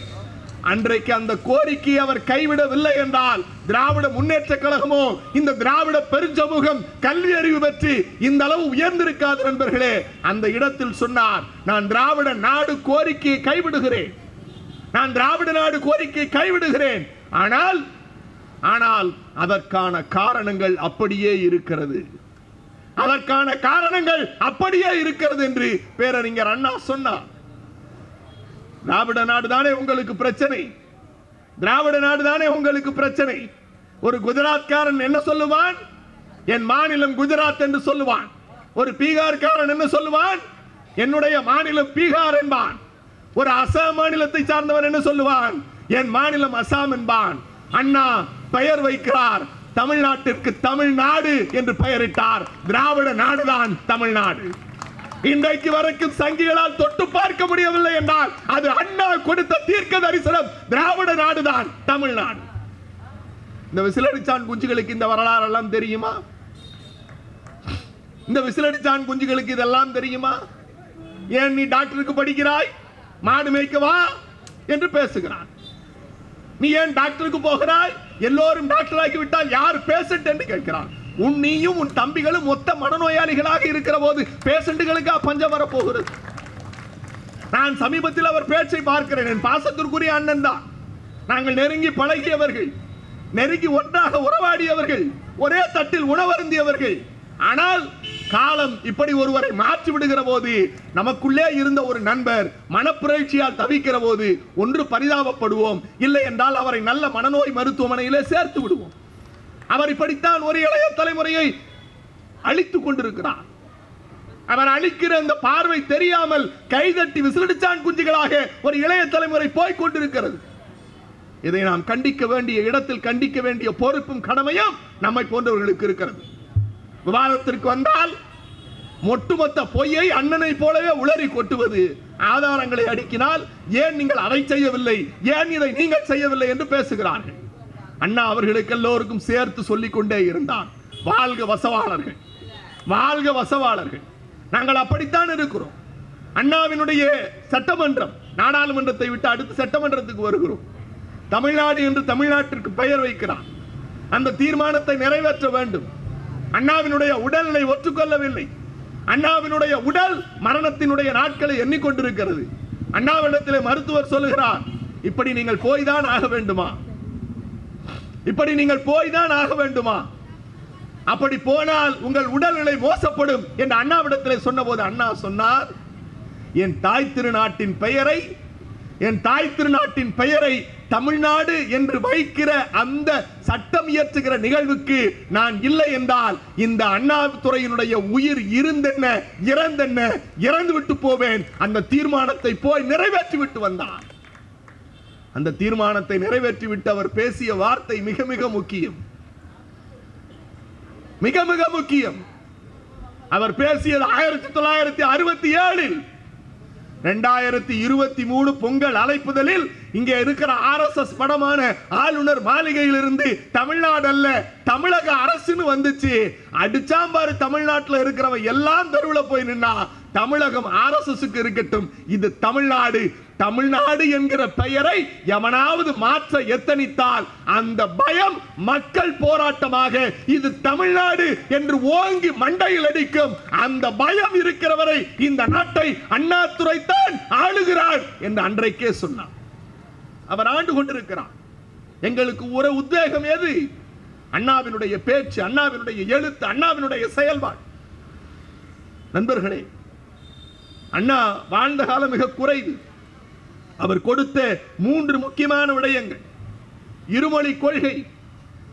Speaker 1: அன்றைக்கு அந்த கோரிக்கையை அவர் கைவிடவில்லை என்றால் திராவிட முன்னேற்ற கழகமோ இந்த திராவிட பெருஞ்சமூகம் கல்வி அறிவு பெற்று இந்த அளவு உயர்ந்திருக்காது. நண்பர்களே, அந்த இடத்தில் சொன்னார், நான் திராவிட நாடு கோரிக்கையை கைவிடுகிறேன், நான் திராவிட நாடு கோரிக்கையை கைவிடுகிறேன். ஆனால் அதற்கான காரணங்கள் அப்படியே இருக்கிறது, அதற்கான காரணங்கள் அப்படியே இருக்கிறது என்று பேரறிஞர் அண்ணா சொன்னார். திராவிட நாடு தானே உங்களுக்கு பிரச்சனை, திராவிட நாடு தானே உங்களுக்கு பிரச்சனை. ஒரு குஜராத்காரன் என்ன சொல்லுவான்? என் மாநிலம் குஜராத் என்று சொல்லுவான். ஒரு பீகார்காரன் என்ன சொல்லுவான்? என்னுடைய மாநிலம் பீகார் என்பான். ஒரு அசாம் மாநிலத்தை சார்ந்தவன் என்ன சொல்லுவான்? என் மாநிலம் அசாம் என்பான். அண்ணா பெயர் வைக்கிறார், தமிழ்நாட்டிற்கு தமிழ்நாடு என்று பெயரிட்டார். திராவிட நாடுதான் தமிழ்நாடு. இன்றைக்கு வரைக்கும் சங்கிகளால் தொட்டு பார்க்க முடியவில்லை என்றால் அது அண்ணா கொடுத்த தீர்க்க தரிசனம். திராவிட நாடுதான் தமிழ்நாடு. இந்த விசிலடிச்சான் குஞ்சுகளுக்கு இந்த வரலாறு எல்லாம் தெரியுமா? இந்த விசிலடிச்சான் குஞ்சுகளுக்கு இதெல்லாம் தெரியுமா? ஏன் நீ டாக்டருக்கு படிக்கிறாய், மாடு மேய்க்கவா என்று பேசுகிறான். நீ ஏன் டாக்டருக்கு போகிறாய்? எல்லோரும் டாக்டர் ஆகி விட்டால் யார் பேஷண்ட் என்று கேட்கிறான். நீயும் உன் தம்பிகளும் மொத்த மனநோயாளிகளாக இருக்கிற போது பேஷண்ட்டுகளுக்கு பஞ்சம் வரப்போகிறது. நான் சமீபத்தில் அவர் பேச்சை பார்க்கிறேன். என் பாசத்திற்குரிய அண்ணன் தான். நாங்கள் நெருங்கி பழகியவர்கள், நெருங்கி ஒன்றாக உறவாடியவர்கள், ஒரே தட்டில் உணவருந்தியவர்கள். ஆனால் காலம் இப்படி ஒருவரை மாற்றி விடுகிற போது, நமக்குள்ளே இருந்த ஒரு நண்பர் மனப்பிரழ்ச்சியால் தவிக்கிற போது ஒன்று பரிதாபப்படுவோம், இல்லை என்றால் அவரை நல்ல மனநோய் மருத்துவமனையிலே சேர்த்து விடுவோம். அவர் இப்படித்தான் ஒரு இளைய தலைமுறையை அழித்துக் கொண்டிருக்கிறார். அவர் அழிக்கிற அந்த பார்வை தெரியாமல் கைதட்டி விசிலடிச்சான் குஞ்சுகளாக ஒரு இளைய தலைமுறை போய் கொண்டிருக்கிறது. இதை நாம் கண்டிக்க வேண்டிய இடத்தில் கண்டிக்க வேண்டிய பொறுப்பும் கடமையும் நம்மை போன்றவர்களுக்கு இருக்கிறது. விவாதத்திற்கு வந்தால் ஒட்டுமொத்த பொய்யை அண்ணனை போலவே உளறி கொட்டுவது, ஆதாரங்களை அடுக்கினால் ஏன் நீங்கள் அதை செய்யவில்லை, ஏன் இதை நீங்கள் செய்யவில்லை என்று பேசுகிறார்கள். அண்ணா அவர்களுக்கு எல்லோருக்கும் சேர்த்து சொல்லிக் கொண்டே இருந்தார், வாழ்க வசவாளர்கள், வாழ்க வசவாளர்கள். நாங்கள் அப்படித்தான் இருக்கிறோம். அண்ணாவினுடைய சட்டமன்றம், நாடாளுமன்றத்தை விட்டு அடுத்த சட்டமன்றத்துக்கு வருகிறோம். தமிழ்நாடு என்று தமிழ்நாட்டிற்கு பெயர் வைக்கிறார். அந்த தீர்மானத்தை நிறைவேற்ற வேண்டும். அண்ணாவினுடைய உடல்நிலை ஒற்றுக்கொள்ளவில்லை. அண்ணாவினுடைய உடல் மரணத்தினுடைய நாட்களை எண்ணிக்கொண்டிருக்கிறது. அண்ணாவிடத்திலே மருத்துவர் சொல்லுகிறார், இப்படி நீங்கள் போய்தான் ஆக வேண்டுமா, இப்படி நீங்கள் போய்தான் ஆக வேண்டுமா, அப்படி போனால் உங்கள் உடல்நிலை மோசப்படும் என்று அண்ணாவிடத்திலே சொன்னபோது அண்ணா சொன்னார், என் தாய் திருநாட்டின் பெயரை, என் தாய் திருநாட்டின் பெயரை தமிழ்நாடு என்று வைக்கிற அந்த சட்டம் இயற்றுகிற நிகழ்வுக்கு நான் இல்லை என்றால் இந்த அண்ணா துறையினுடைய உயிர் இருந்தென்ன இறந்தென்ன, இறந்து விட்டு போவேன். அந்த தீர்மானத்தை போய் நிறைவேற்றி விட்டு வந்தார். அந்த தீர்மானத்தை நிறைவேற்றி விட்டு அவர் பேசிய வார்த்தை மிக மிக முக்கியம், மிக மிக முக்கியம். அவர் பேசியது 1967. 2023 பொங்கல் அழைப்புதலில் இங்கே இருக்கிற RSS படமான ஆளுநர் மாளிகையிலிருந்து தமிழ்நாடு அல்ல தமிழக அரசுன்னு வந்துச்சு. அடிச்சாம்பாரு தமிழ்நாட்டில் இருக்கிறவன் எல்லாம் தெருவில் போய் நின்னா, தமிழகம் RSSக்கு இருக்கட்டும், இது தமிழ்நாடு. தமிழ்நாடு என்கிற பெயரை எவனாவது மாற்ற எத்தனித்தால் அந்த பயம் மக்கள் போராட்டமாக இது தமிழ்நாடு என்று ஓங்கி மண்டையில் அடிக்கும். அந்த பயம் இருக்கிறவரை இந்த நாட்டை அண்ணாதுரை தான் ஆளுகிறார் என்று அன்றைக்கே சொன்னார். அவர் ஆண்டு கொண்டிருக்கிறார். எங்களுக்கு ஒரு உத்வேகம் எது? அண்ணாவினுடைய பேச்சு, அண்ணாவினுடைய எழுத்து, அண்ணாவினுடைய செயல்பாடு. நண்பர்களே, அண்ணா வாழ்ந்த காலம் மிக குறைவு. அவர் கொடுத்த 3 முக்கியமான விடயங்கள்: இருமொழி கொள்கை,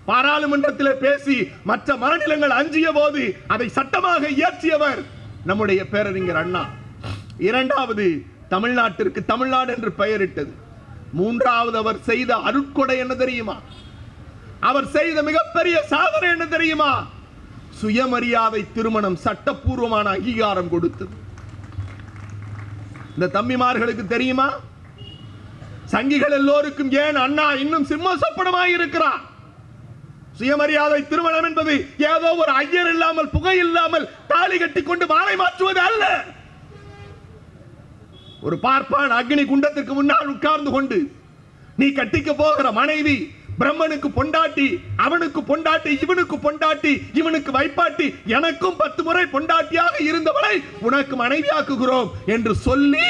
Speaker 1: பாராளுமன்றத்தில் பேசி மற்ற மாநிலங்கள் அஞ்சிய போது அதை சட்டமாக இயற்றியவர் நம்முடைய பேரறிஞர் அண்ணா. இரண்டாவது, தமிழ்நாட்டிற்கு தமிழ்நாடு என்று பெயரிட்டது. மூன்றாவது, அவர் செய்த அருட்கொடை என்ன தெரியுமா? அவர் செய்த மிகப்பெரிய சாதனை என்ன தெரியுமா? சுயமரியாதை திருமணம் சட்டப்பூர்வமான அங்கீகாரம் கொடுத்தது. இந்த தம்பிமார்களுக்கு தெரியுமா? சங்கிகள் எல்லோருக்கும் ஏன் அண்ணா இன்னும் சிம்ம சொப்பனமாய் இருக்கிறார்? சுயமரியாதை திருமணம் என்பது ஏதோ ஒரு ஐயர் இல்லாமல் புகை இல்லாமல் தாலி கட்டி கொண்டு மாலை மாற்றுவது அல்ல. ஒரு பார்ப்பான் அக்னி குண்டத்திற்கு முன்னால் உட்கார்ந்து கொண்டு, நீ கட்டிக்க போகிற மனைவி பிரம்மனுக்கு பொண்டாட்டி, அவனுக்கு பொண்டாட்டி, இவனுக்கு பொண்டாட்டி, இவனுக்கு வைப்பாட்டி, எனக்கும் 10 முறை பொண்டாட்டியாக இருந்தவளை உனக்கு மனைவியாக்குகிறோம் என்று சொல்லி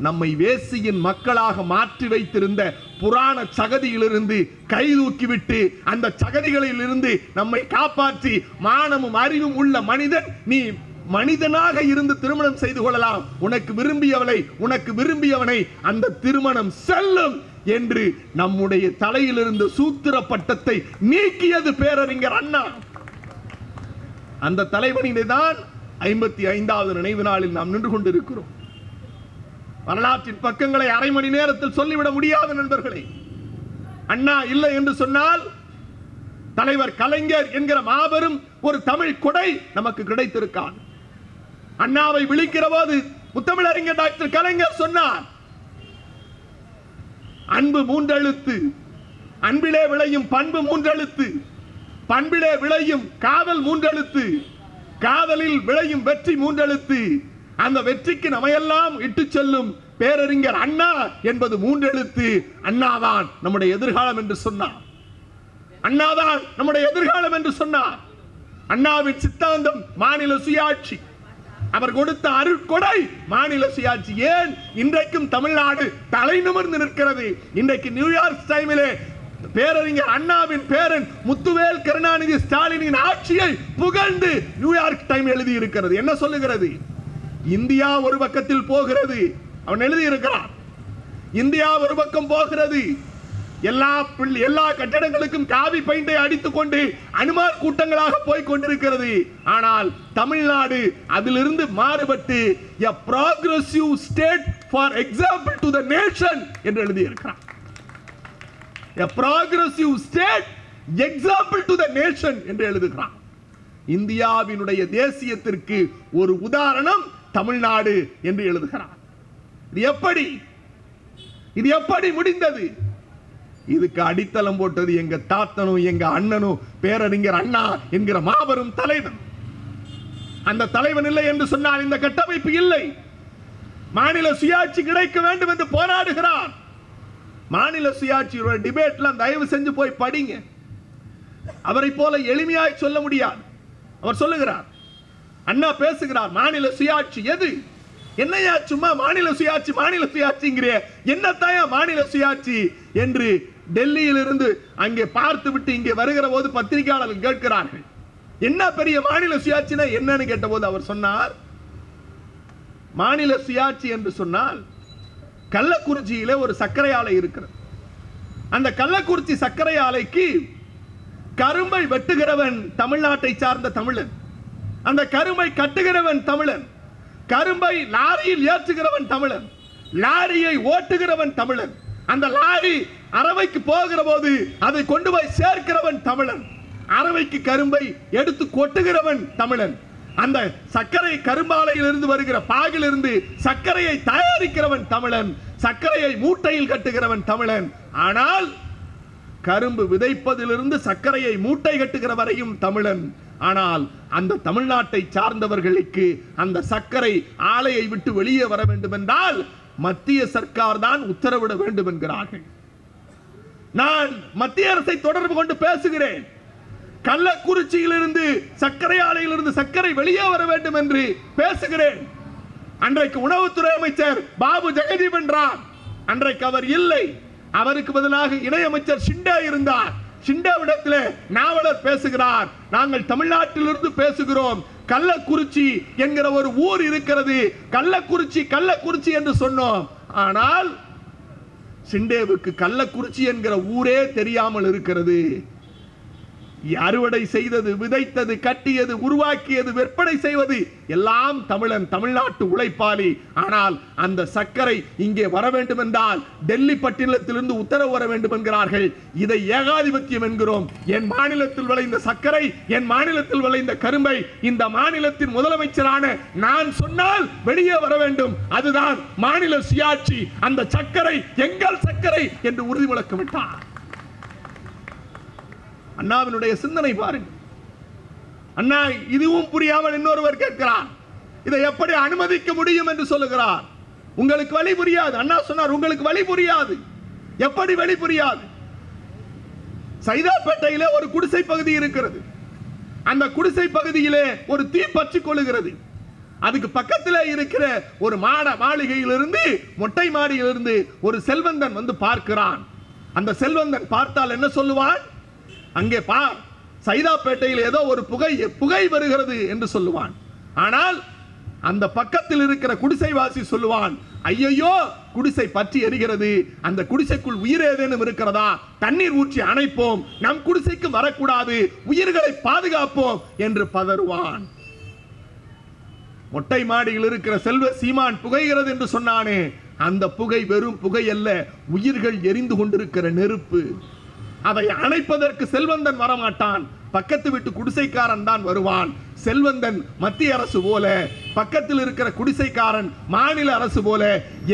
Speaker 1: நம்மை வேசியின் மக்களாக மாற்றி வைத்திருந்த புராண சகதியிலிருந்து கைதூக்கிவிட்டு அந்த சகதிகளில் இருந்து நம்மை காப்பாற்றி மானமும் அறிவும் உள்ள மனிதன், நீ மனிதனாக இருந்து திருமணம் செய்து கொள்ளலாம், உனக்கு விரும்பியவளை, உனக்கு விரும்பியவனை, அந்த திருமணம் செல்லும் என்று நம்முடைய தலையிலிருந்து சூத்திர பட்டத்தை நீக்கியது பேரறிஞர் அண்ணா. அந்த தலைவனினை தான் 55வது நினைவு நாளில் நாம் நின்று கொண்டிருக்கிறோம். வரலாற்றின் பக்கங்களை அரை மணி நேரத்தில் சொல்லிவிட முடியாது நண்பர்களே. அண்ணா இல்லை என்று சொன்னால் தலைவர் கலைஞர் என்கிற மாபெரும் ஒரு தமிழ் கொடை நமக்கு கிடைத்திருக்கான். அண்ணாவை விழிக்கிற போது முத்தமிழறிஞர் டாக்டர் கலைஞர் சொன்னார், அன்பு 3 எழுத்து, அன்பிலே விளையும் பண்பு 3 எழுத்து, பண்பிலே விளையும் காதல் 3 எழுத்து, காதலில் விளையும் வெற்றி 3 எழுத்து, அந்த வெற்றிக்கு நம்மையெல்லாம் இட்டு செல்லும் பேரறிஞர் அண்ணா என்பது 3 எழுத்து. அண்ணாதான் நம்முடைய எதிர்காலம் என்று சொன்னார். அண்ணாதான் நம்முடைய எதிர்காலம் என்று சொன்னார். அண்ணாவின் சித்தாந்தம் மாநில சுயாட்சி. அவர் கொடுத்த அருட்கொடை மாநில சுயாட்சி. ஏன் இன்றைக்கும் தமிழ்நாடு தலை நிமிர்ந்து நிற்கிறது? இன்றைக்கு நியூயார்க் டைமிலே பேரறிஞர் அண்ணாவின் பேரன் முத்துவேல் கருணாநிதி ஸ்டாலினின் ஆட்சியை புகழ்ந்து நியூயார்க் டைம் எழுதி இருக்கிறது. என்ன சொல்லுகிறது? இந்தியா ஒரு பக்கத்தில் போகிறது. அவன் எழுதி இருக்கிறான், இந்தியா ஒரு பக்கம் போகிறது, எல்லா கட்டடங்களுக்கும் காவி பெயிண்டை அடித்துக் கொண்டு அனுமார் கூட்டங்களாக போய் கொண்டிருக்கிறது. ஆனால் தமிழ்நாடு அதிலிருந்து மாறுபட்டு a progressive state for example to the nation என்று எழுதி இருக்கிறான். a progressive state example to the nation என்று எழுதுகிறான். இந்தியாவினுடைய தேசியத்திற்கு ஒரு உதாரணம் தமிழ்நாடு என்று எழுதுகிறார். இது எப்படி முடிந்தது? இதுக்கு அடித்தளம் போட்டது எங்க தாத்தனும் எங்க அண்ணனும் பேரறிஞர் அண்ணா என்கிற மாபெரும் தலைவன். அந்த தலைவன் இல்லை என்று சொன்னால் இந்த கட்டமைப்பு இல்லை. மாநில சுயாட்சி கிடைக்க வேண்டும் என்று போராடுகிறார். மாநில சுயாட்சியோட டிபேட்ல தயவு செஞ்சு போய் படிங்க. அவரை போல எளிமையாய் சொல்ல முடியாது. அவர் சொல்லுகிறார், அண்ணா பேசுகிறார், மாநில சுயாட்சி எது? என்னையா சும்மா மாநில சுயாட்சி மாநில சுயாட்சிங்கிற என்னத்தையா மாநில சுயாட்சி என்று டெல்லியில் இருந்து அங்கே பார்த்து விட்டு இங்கே வருகிற போது பத்திரிகையாளர்கள் கேட்கிறார்கள், என்ன பெரிய மாநில சுயாட்சினா என்னன்னு கேட்டபோது அவர் சொன்னார், மாநில சுயாட்சி என்று சொன்னால் கள்ளக்குறிச்சியிலே ஒரு சர்க்கரை ஆலை இருக்கிறது. அந்த கள்ளக்குறிச்சி சர்க்கரை ஆலைக்கு கரும்பை வெட்டுகிறவன் தமிழ்நாட்டை சார்ந்த தமிழன், அந்த கரும்பை கட்டுகிறவன் தமிழன், கரும்பை லாரியில் ஏற்றுகிறவன் தமிழன், லாரியை ஓட்டுகிறவன் தமிழன், அந்த லாரி அரவைக்கு போகிற போது அதை கொண்டு போய் சேர்க்கிறவன் தமிழன், அரவைக்கு கரும்பை எடுத்து கொட்டுகிறவன் தமிழன், அந்த சர்க்கரை கரும்பாலையில் இருந்து வருகிற பாகிலிருந்து சர்க்கரையை தயாரிக்கிறவன் தமிழன், சர்க்கரையை மூட்டையில் கட்டுகிறவன் தமிழன். ஆனால் கரும்பு விதைப்பதிலிருந்து சர்க்கரையை மூட்டை கட்டுகிற வரையும் தமிழன். ஆனால் அந்த தமிழ்நாட்டை சார்ந்தவர்களுக்கு அந்த சர்க்கரை ஆலையை விட்டு வெளியே வர வேண்டும் என்றால் மத்திய சர்க்கார் தான் உத்தரவிட வேண்டும் என்கிறார்கள். நான் மத்திய அரசை தொடர்பு கொண்டு பேசுகிறேன். கள்ளக்குறிச்சியிலிருந்து சர்க்கரை ஆலையிலிருந்து சர்க்கரை வெளியே வர வேண்டும் என்று பேசுகிறேன். அன்றைக்கு உணவுத்துறை அமைச்சர் பாபு ஜெகதீப் என்றார். அன்றைக்கு அவர் இல்லை. அவருக்கு பதிலாக இணையமைச்சர் ஷிண்டே இருந்தார். ஷிண்டேவிடத்தில் நாவலர் பேசுகிறார், நாங்கள் தமிழ்நாட்டிலிருந்து பேசுகிறோம், கள்ளக்குறிச்சி என்கிற ஒரு ஊர் இருக்கிறது, கள்ளக்குறிச்சி கள்ளக்குறிச்சி என்று சொன்னோம். ஆனால் ஷிண்டேவுக்கு கள்ளக்குறிச்சி என்கிற ஊரே தெரியாமல் இருக்கிறது. அறுவடை செய்தது, விதைத்தது, கட்டியது, உருவாக்கியது, விற்பனை செய்வது எல்லாம் தமிழன், தமிழ்நாட்டு உழைப்பாளி. ஆனால் அந்த சர்க்கரை இங்கே வர வேண்டும் என்றால் டெல்லி பட்டினத்திலிருந்து உத்தரவு வர வேண்டும் என்கிறார்கள். இதை ஏகாதிபத்தியம் என்கிறோம். என் மாநிலத்தில் விளைந்த சர்க்கரை, என் மாநிலத்தில் விளைந்த கரும்பை இந்த மாநிலத்தின் முதலமைச்சரான நான் சொன்னால் வெளியே வர வேண்டும். அதுதான் மாநில சுயாட்சி. அந்த சர்க்கரை எங்கள் சர்க்கரை என்று உறுதி முழக்கமிட்டார். அண்ணாவினுடைய சிந்தனை பாருங்கள். அண்ணா இதுவும் புரியாமல் இன்னொருவர் கேட்கிறார், இதை எப்படி அனுமதிக்க முடியும் என்று சொல்லுகிறார். உங்களுக்கு வழி புரியாது. அண்ணா சொன்னார், உங்களுக்கு வழி புரியாது. எப்படி வழி புரியாது? சைதாப்பேட்டையிலே ஒரு குடிசை பகுதி இருக்கிறது. அந்த குடிசை பகுதியிலே ஒரு தீ பற்றிக் கொள்ளுகிறது. அதுக்கு பக்கத்தில் இருக்கிற ஒரு மாளிகையிலிருந்து, மொட்டை மாடியிலிருந்து ஒரு செல்வந்தன் வந்து பார்க்கிறான். அந்த செல்வந்தன் பார்த்தால் என்ன சொல்லுவான்? அங்கே பார், சைதாப்பேட்டையில் ஏதோ ஒரு புகை வருகிறது என்று சொல்லுவான். ஆனால் அந்த பக்கத்தில் இருக்கிற குடிசைவாசி சொல்லுவான், ஐயோ குடிசை பற்றி எரிகிறது, அந்த குடிசைக்குள் உயிர் ஏதேனும் இருக்கிறதா, தண்ணீர் ஊற்றி அணைப்போம், நம் குடிசைக்கு வரக்கூடாது, உயிர்களை பாதுகாப்போம் என்று பதறுவான். மொட்டை மாடியில் இருக்கிற செல்வ சீமான் புகைகிறது என்று சொன்னானே, அந்த புகை வெறும் புகை அல்ல, உயிர்கள் எரிந்து கொண்டிருக்கிற நெருப்பு. அதை அணைப்பதற்கு செல்வந்தன் வரமாட்டான், பக்கத்து வீட்டு குடிசைக்காரன் தான் வருவான். செல்வந்தன் மத்திய அரசு போல, பக்கத்தில் இருக்கிற குடிசைக்காரன் மாநில அரசு போல,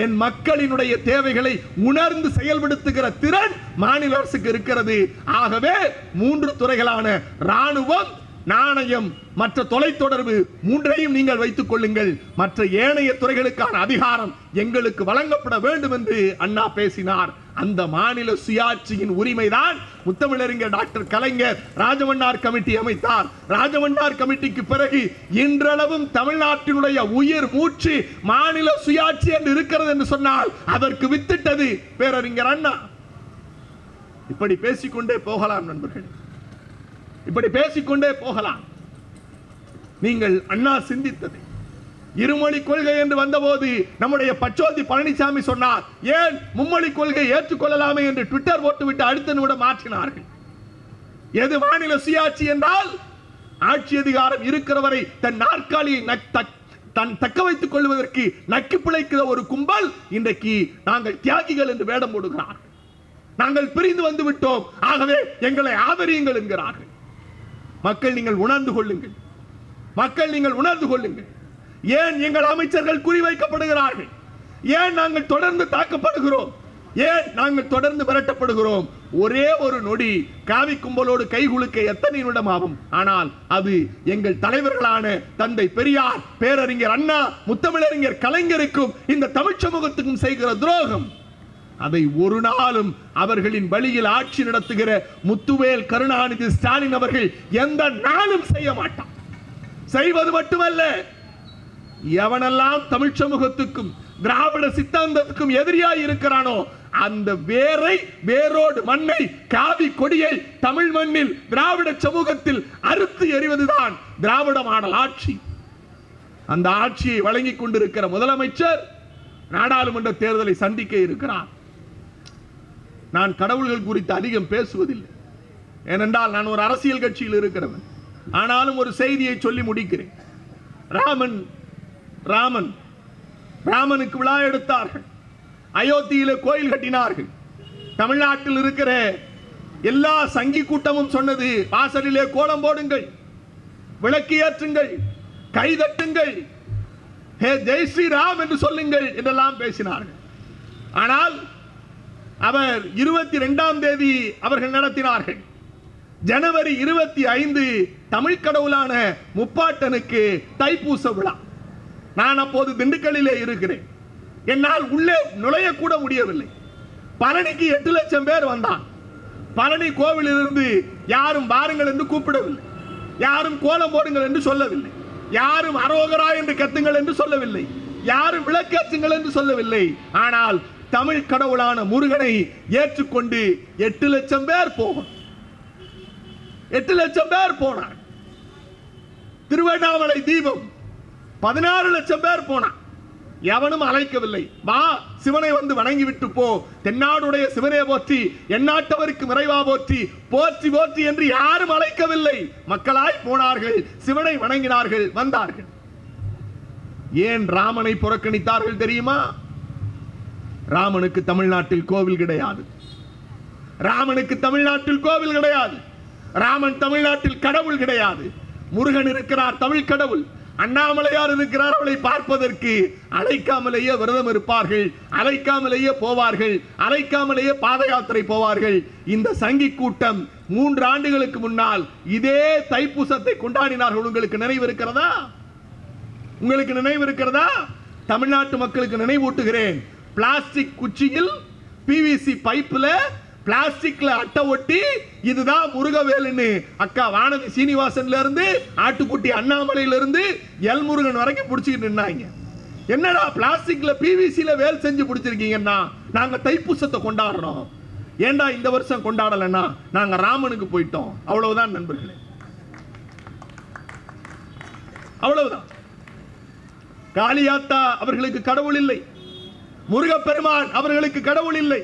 Speaker 1: என் மக்களினுடைய தேவைகளை உணர்ந்து செயல்படுத்துகிற திறன் மாநில அரசுக்கு இருக்கிறது. ஆகவே 3 துறைகளான ராணுவம், நாணயம், மற்ற தொலைத்தொடர்பு, 3ஐயும் நீங்கள் வைத்துக் கொள்ளுங்கள். மற்ற ஏனைய துறைகளுக்கான அதிகாரம் எங்களுக்கு வழங்கப்பட வேண்டும் என்று அண்ணா பேசினார். அந்த மாநில சுயாட்சியின் உரிமைதான் முத்தமிழறிஞர் டாக்டர் கலைஞர் ராஜமன்னார் கமிட்டி அமைத்தார். ராஜமன்னார் கமிட்டிக்கு பிறகு இன்றளவும் தமிழ்நாட்டினுடைய உயிர் மூச்சு மாநில சுயாட்சி என்று இருக்கிறது என்று சொன்னால் அதற்கு வித்திட்டது பேரறிஞர் அண்ணா. இப்படி பேசிக்கொண்டே போகலாம் நண்பர்கள், இப்படி பேசிக்கொண்டே போகலாம். நீங்கள் அண்ணா சிந்தித்தது இருமொழி கொள்கை என்று வந்தபோது நம்முடைய பச்சோந்தி பழனிசாமி சொன்னார், ஏன் மும்மொழி கொள்கை ஏற்றுக்கொள்ளலாமே என்று ட்விட்டர் போட்டுவிட்டு அடுத்த நிமிடம் மாற்றினார்கள். எது மாநில சுயாட்சி என்றால் ஆட்சி அதிகாரம் இருக்கிறவரை தன் நாற்காலியை தக்க வைத்துக் கொள்வதற்கு நக்கி பிழைக்கிற ஒரு கும்பல் இன்றைக்கு நாங்கள் தியாகிகள் என்று வேடம் போடுகிறார்கள். நாங்கள் பிரிந்து வந்து விட்டோம், ஆகவே எங்களை ஆதரியுங்கள் என்கிறார்கள். மக்கள் நீங்கள் உணர்ந்து கொள்ளுங்கள், மக்கள் நீங்கள் உணர்ந்து கொள்ளுங்கள். ஏன் எங்கள் அமைச்சர்கள் குறிவைக்கப்படுகிறார்கள்? ஏன் நாங்கள் தொடர்ந்து தாக்கப்படுகிறோம்? ஏன் நாங்கள் தொடர்ந்து விரட்டப்படுகிறோம்? ஒரே ஒரு நொடி காவி கும்பலோடு கைகுலுக்க எத்தனை நிமிடம் ஆகும். ஆனால் அது எங்கள் தலைவர்களான தந்தை பெரியார், பேரறிஞர் அண்ணா, முத்தமிழறிஞர் கலைஞருக்கும் இந்த தமிழ் சமூகத்துக்கும் செய்கிற துரோகம். அதை ஒரு நாளும் அவர்களின் வழியில் ஆட்சி நடத்துகிற முத்துவேல் கருணாநிதி ஸ்டாலின் அவர்கள் எந்த நாளும் செய்ய மாட்டார். செய்வது மட்டுமல்ல, எவனெல்லாம் தமிழ் சமூகத்துக்கும் திராவிட சித்தாந்தத்துக்கும் எதிரியாய் இருக்கிறானோ அந்த வேரோடு மண்ணை, காவி கொடியை தமிழ் மண்ணில் திராவிட சமூகத்தில் அறுத்து எறிவதுதான் திராவிட மாடல் ஆட்சி. அந்த ஆட்சியை வழங்கிக் கொண்டிருக்கிற முதலமைச்சர் நாடாளுமன்ற தேர்தலை சந்திக்க இருக்கிறார். நான் கடவுள்கள் குறித்து அதிகம் பேசுவதில்லை, ஏனென்றால் நான் ஒரு அரசியல் கட்சியில் இருக்கிறவன். ஆனாலும் ஒரு செய்தியை சொல்லி முடிக்கிறேன். ராமனுக்கு விழா எடுத்தார்கள், அயோத்தியில கோயில் கட்டினார்கள். தமிழ்நாட்டில் இருக்கிற எல்லா சங்கி கூட்டமும் சொன்னது, வாசலிலே கோலம் போடுங்கள், விளக்கு ஏற்றுங்கள், கைதட்டுங்கள், ஹே ஜெய் ஸ்ரீராம் என்று சொல்லுங்கள் என்றெல்லாம் பேசினார்கள். ஆனால் அவர் 22ஆம் தேதி அவர்கள் நடத்தினார்கள். ஜனவரி 25 தமிழ் கடவுளான முப்பாட்டனுக்கு தைப்பூச விழா. நான் அப்போது திண்டுக்கல்லிலே இருக்கிறேன். என்னால் உள்ளே நுழைய கூட முடியவில்லை. பழனிக்கு 8 லட்சம் பேர் வந்தான். பழனி கோவிலிருந்து யாரும் வாருங்கள் என்று கூப்பிடவில்லை, யாரும் கோலம் போடுங்கள் என்று சொல்லவில்லை, யாரும் அரோகரா என்று கத்துங்கள் என்று சொல்லவில்லை, யாரும் விளக்கேற்றுங்கள் என்று சொல்லவில்லை. ஆனால் தமிழ் கடவுளான முருகனை ஏற்றுக்கொண்டு 8 லட்சம் பேர் போகும், 8 லட்சம் பேர் போனார். திருவண்ணாமலை தீபம் 16 லட்சம் பேர் போனார். எவனும் அழைக்கவில்லை. வா சிவனை வந்து வணங்கி விட்டு போ, தென்னாடுடைய சிவனே போற்றி, எந்நாட்டவருக்கு நிறைவா போற்றி, போற்றி போற்றி என்று யாரும் அழைக்கவில்லை. மக்களாய் போனார்கள், சிவனை வணங்கினார்கள், வந்தார்கள். ஏன் ராமனை புறக்கணித்தார்கள் தெரியுமா? ராமனுக்கு தமிழ்நாட்டில் கோவில் கிடையாது. ராமனுக்கு தமிழ்நாட்டில் கோவில் கிடையாது. ராமன் தமிழ்நாட்டில் கடவுள் கிடையாது. முருகன் இருக்கிறார், தமிழ் கடவுள். அண்ணாமலையார் இருக்கிறார், அவளை பார்ப்பதற்கு அழைக்காமலேயே விரதம் இருப்பார்கள், அழைக்காமலேயே போவார்கள், அழைக்காமலேயே பாத யாத்திரை போவார்கள். இந்த சங்கி கூட்டம் 3 ஆண்டுகளுக்கு முன்னால் இதே தைப்பூசத்தை கொண்டாடினார்கள். உங்களுக்கு நினைவு இருக்கிறதா? உங்களுக்கு நினைவு இருக்கிறதா? தமிழ்நாட்டு மக்களுக்கு நினைவூட்டுகிறேன். பிளாஸ்டிக் குச்சியில் பிவிசி பைப்புல பிளாஸ்டிக்ல அட்டை ஒட்டி இதுதான் முருகவேலுன்னு அக்கா வானதி சீனிவாசன்ல இருந்து ஆட்டுக்குட்டி அண்ணாமலையில இருந்து எல் முருகன் வரைக்கும் பிடிச்சிட்டு நின்னாங்க. என்னடா பிளாஸ்டிக்ல பிவிசில வேல் செஞ்சு பிடிச்சிருக்கீங்கன்னா நாங்க தைப்பூசத்தை கொண்டாடுறோம். ஏண்டா இந்த வருஷம் கொண்டாடலன்னா நாங்க ராமனுக்கு போயிட்டோம். அவ்வளவுதான் நண்பர்களே, அவ்வளவுதான். காளியாத்தா அவர்களுக்கு கடவுள் இல்லை, முருகப்பெருமான் அவர்களுக்கு கடவுள் இல்லை,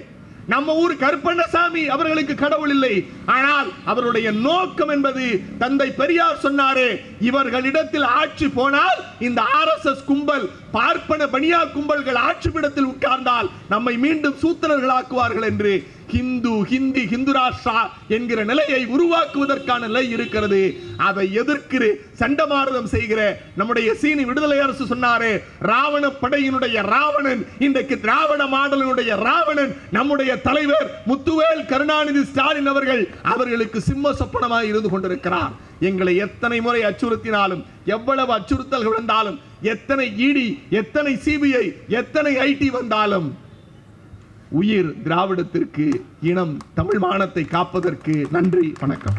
Speaker 1: நம்ம ஊர் கருப்பண்ணசாமி அவர்களுக்கு கடவுள் இல்லை. ஆனால் அவருடைய நோக்கம் என்பது தந்தை பெரியார் சொன்னாரே, இவர்களிடத்தில் ஆட்சி போனால் இந்த RSS கும்பல், பார்ப்பன பனியா கும்பல்கள் ஆட்சிப்பிடத்தில் உட்கார்ந்தால் நம்மை மீண்டும் சூத்திரர்களாக்குவார்கள் என்று ஹிந்து ராஷ்டிரா என்கிற நிலையை உருவாக்குவதற்கான நிலை இருக்கிறது. அதை எதிர்க்கிற சண்டமாரதம் செய்கிற நம்முடைய சீனி விடுதலை அரசு சொன்னாரே, ராவண படையினுடைய ராவணன் இன்றைக்கு திராவிட மாடலினுடைய ராவணன் நம்முடைய தலைவர் முத்துவேல் கருணாநிதி ஸ்டாலின் அவர்களுக்கு சிம்ம சொப்பனமாய் இருந்து கொண்டிருக்கிறார். எங்களை எத்தனை முறை அச்சுறுத்தினாலும், எவ்வளவு அச்சுறுத்தல்கள் வந்தாலும், எத்தனை இடி, எத்தனை சிபிஐ, எத்தனை ஐடி வந்தாலும் உயிர் திராவிடத்திற்கு, இனம் தமிழ் மானத்தை காப்பதற்கு. நன்றி, வணக்கம்.